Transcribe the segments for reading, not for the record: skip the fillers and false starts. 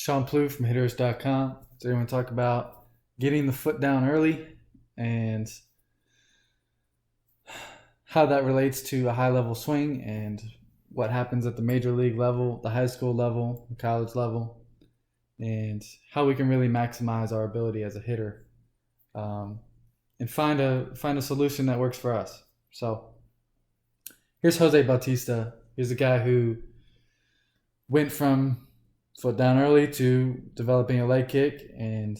Sean Plouffe from Hitterish.com. Today we're going to talk about getting the foot down early and how that relates to a high level swing and what happens at the major league level, the high school level, the college level, and how we can really maximize our ability as a hitter and find a solution that works for us. So here's Jose Bautista. He's a guy who went from foot down early to developing a leg kick, and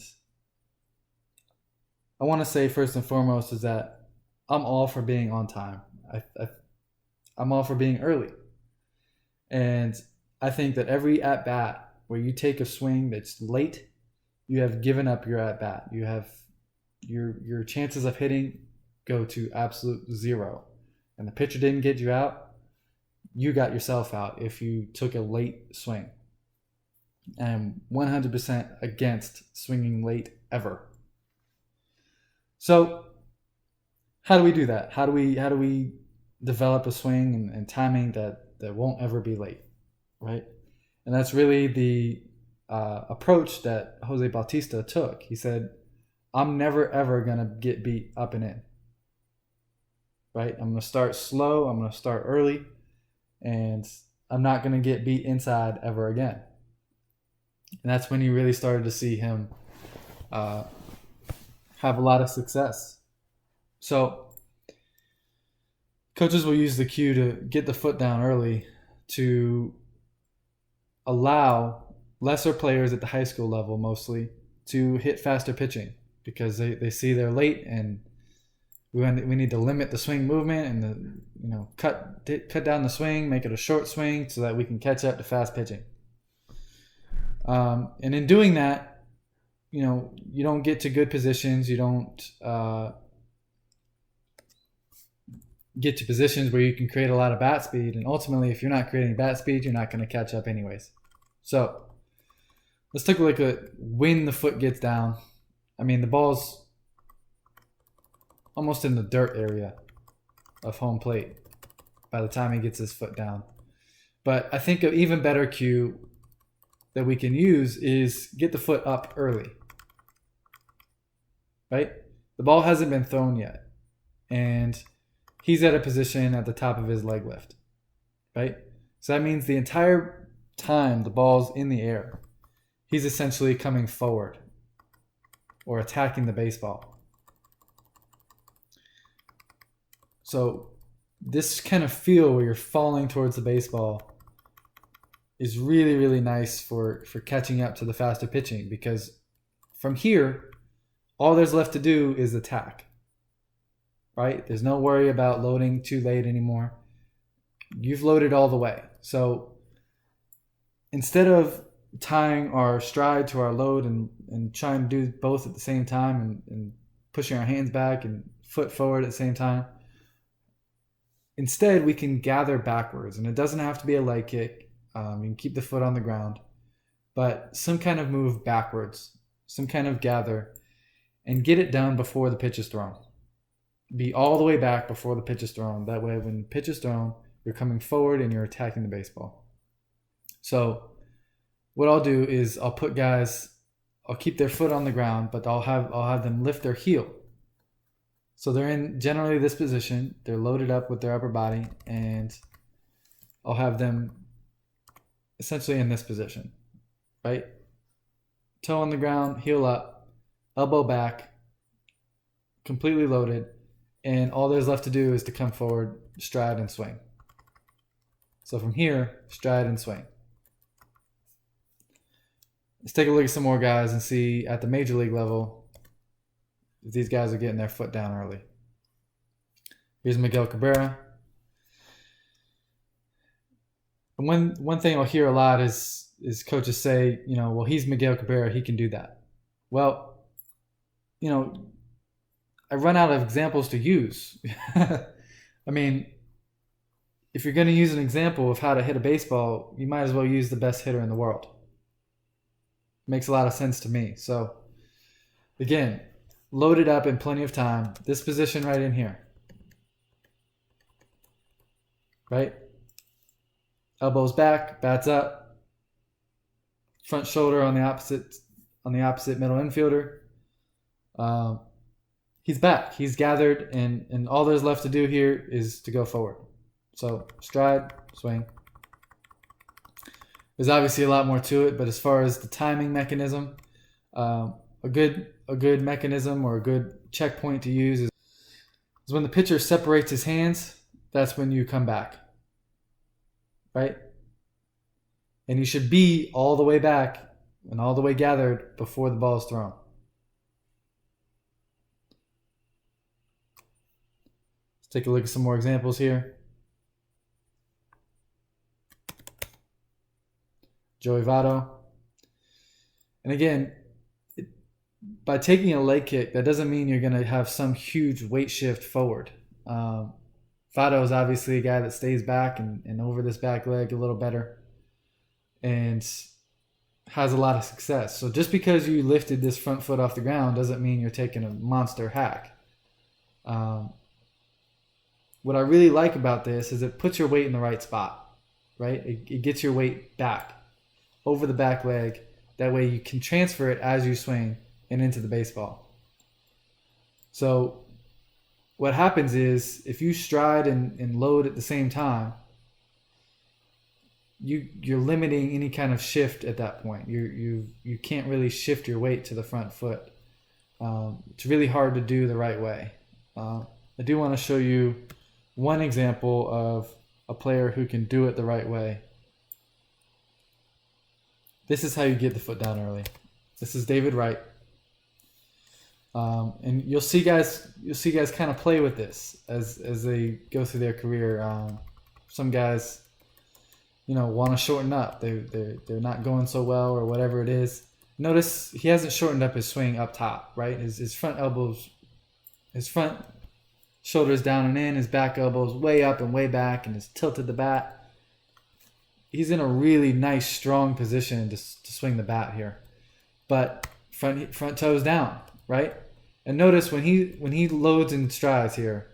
I want to say first and foremost is that I'm all for being on time. I'm all for being early, and I think that every at bat where you take a swing that's late, you have given up your at bat. You have your chances of hitting go to absolute zero, and the pitcher didn't get you out. You got yourself out if you took a late swing. And 100% against swinging late ever. So how do we do that? How do we develop a swing and timing that won't ever be late, right? And that's really the approach that Jose Bautista took. He said, I'm never ever gonna get beat up and in, right? I'm gonna start slow, I'm gonna start early, and I'm not gonna get beat inside ever again. And that's when you really started to see him have a lot of success. So coaches will use the cue to get the foot down early to allow lesser players at the high school level mostly to hit faster pitching because they see they're late and we need to limit the swing movement and cut down the swing, make it a short swing so that we can catch up to fast pitching. And in doing that, you don't get to good positions. You don't get to positions where you can create a lot of bat speed. And ultimately, if you're not creating bat speed, you're not going to catch up anyways. So let's take a look at when the foot gets down. I mean, the ball's almost in the dirt area of home plate by the time he gets his foot down. But I think an even better cue that we can use is get the foot up early, right? The ball hasn't been thrown yet, and he's at a position at the top of his leg lift, right? So that means the entire time the ball's in the air, he's essentially coming forward or attacking the baseball. So this kind of feel where you're falling towards the baseball is really, really nice for catching up to the faster pitching, because from here, all there's left to do is attack, right? There's no worry about loading too late anymore. You've loaded all the way. So instead of tying our stride to our load and trying to do both at the same time and pushing our hands back and foot forward at the same time, instead we can gather backwards, and it doesn't have to be a leg kick. You can keep the foot on the ground, but some kind of move backwards, some kind of gather, and get it done before the pitch is thrown. Be all the way back before the pitch is thrown. That way, when the pitch is thrown, you're coming forward and you're attacking the baseball. So what I'll do is I'll keep their foot on the ground, but I'll have them lift their heel. So they're in generally this position. They're loaded up with their upper body, and I'll have them essentially in this position, right? Toe on the ground, heel up, elbow back, completely loaded, and all there's left to do is to come forward, stride, and swing. So from here, stride and swing. Let's take a look at some more guys and see at the major league level if these guys are getting their foot down early. Here's Miguel Cabrera. And one thing I'll hear a lot is coaches say, well, he's Miguel Cabrera, he can do that. Well, I run out of examples to use. I mean, if you're going to use an example of how to hit a baseball, you might as well use the best hitter in the world. Makes a lot of sense to me. So, again, loaded up in plenty of time. This position right in here. Right? Elbows back, bats up. front shoulder on the opposite middle infielder. He's back. He's gathered, and all there's left to do here is to go forward. So stride, swing. There's obviously a lot more to it, but as far as the timing mechanism, a good mechanism or a good checkpoint to use is when the pitcher separates his hands. That's when you come back, right? And you should be all the way back and all the way gathered before the ball is thrown. Let's take a look at some more examples here. Joey Votto. And again, by taking a leg kick, that doesn't mean you're going to have some huge weight shift forward. Votto is obviously a guy that stays back and over this back leg a little better and has a lot of success. So just because you lifted this front foot off the ground doesn't mean you're taking a monster hack. What I really like about this is it puts your weight in the right spot, right? It gets your weight back over the back leg. That way you can transfer it as you swing and into the baseball. So what happens is if you stride and load at the same time, you're limiting any kind of shift at that point. You can't really shift your weight to the front foot. It's really hard to do the right way. I do want to show you one example of a player who can do it the right way. This is how you get the foot down early. This is David Wright. And you'll see guys kind of play with this as they go through their career. Some guys, want to shorten up. They're not going so well or whatever it is. Notice he hasn't shortened up his swing up top, right? His front shoulders down and in, his back elbows way up and way back, and has tilted the bat. He's in a really nice, strong position to swing the bat here, but front toes down, right? And notice when he loads and strides here,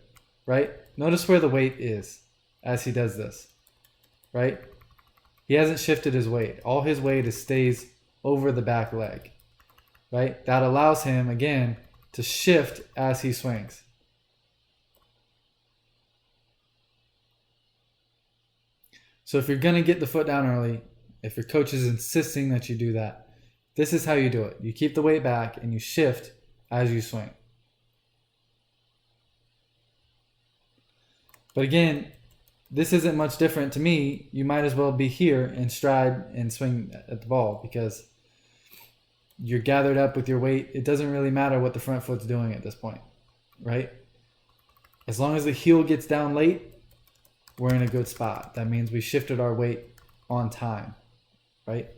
right? Notice where the weight is as he does this, right? He hasn't shifted his weight. All his weight stays over the back leg, right? That allows him, again, to shift as he swings. So if you're going to get the foot down early, if your coach is insisting that you do that, this is how you do it. You keep the weight back and you shift as you swing. But again, this isn't much different to me. You might as well be here and stride and swing at the ball because you're gathered up with your weight. It doesn't really matter what the front foot's doing at this point, right? As long as the heel gets down late, we're in a good spot. That means we shifted our weight on time, right?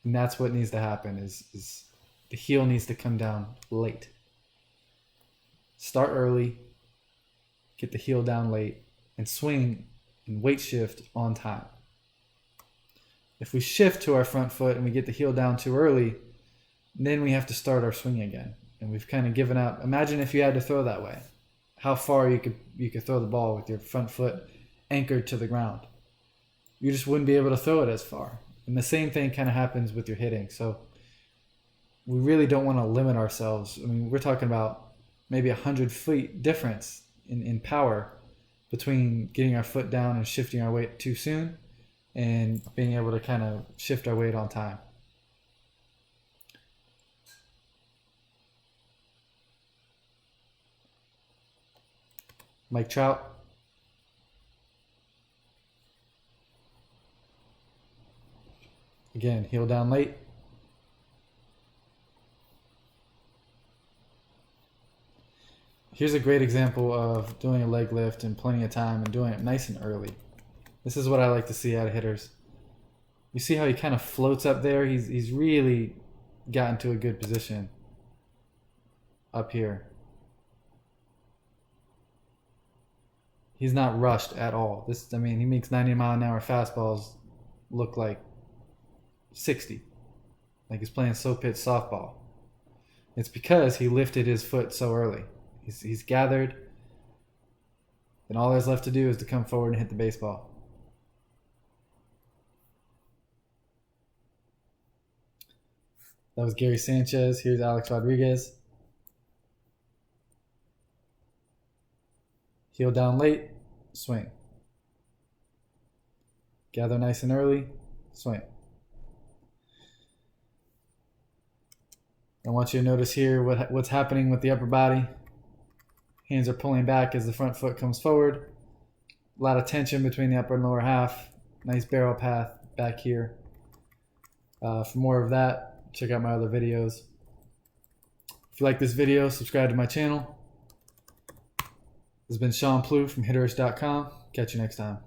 And that's what needs to happen is the heel needs to come down late. Start early, get the heel down late, and swing and weight shift on time. If we shift to our front foot and we get the heel down too early, then we have to start our swing again. And we've kind of given up. Imagine if you had to throw that way. How far you could throw the ball with your front foot anchored to the ground. You just wouldn't be able to throw it as far. And the same thing kind of happens with your hitting. So we really don't want to limit ourselves. I mean, we're talking about maybe 100 feet difference in power between getting our foot down and shifting our weight too soon and being able to kind of shift our weight on time. Mike Trout. Again, heel down late. Here's a great example of doing a leg lift in plenty of time and doing it nice and early. This is what I like to see out of hitters. You see how he kind of floats up there? He's really gotten to a good position up here. He's not rushed at all. He makes 90-mile-an-hour fastballs look like 60. Like he's playing slow pitch softball. It's because he lifted his foot so early. He's gathered, and all there's left to do is to come forward and hit the baseball. That was Gary Sanchez. Here's Alex Rodriguez. Heel down late, swing. Gather nice and early, swing. I want you to notice here what's happening with the upper body. Hands are pulling back as the front foot comes forward. A lot of tension between the upper and lower half. Nice barrel path back here. For more of that, check out my other videos. If you like this video, subscribe to my channel. This has been Sean Plouffe from Hitterish.com. Catch you next time.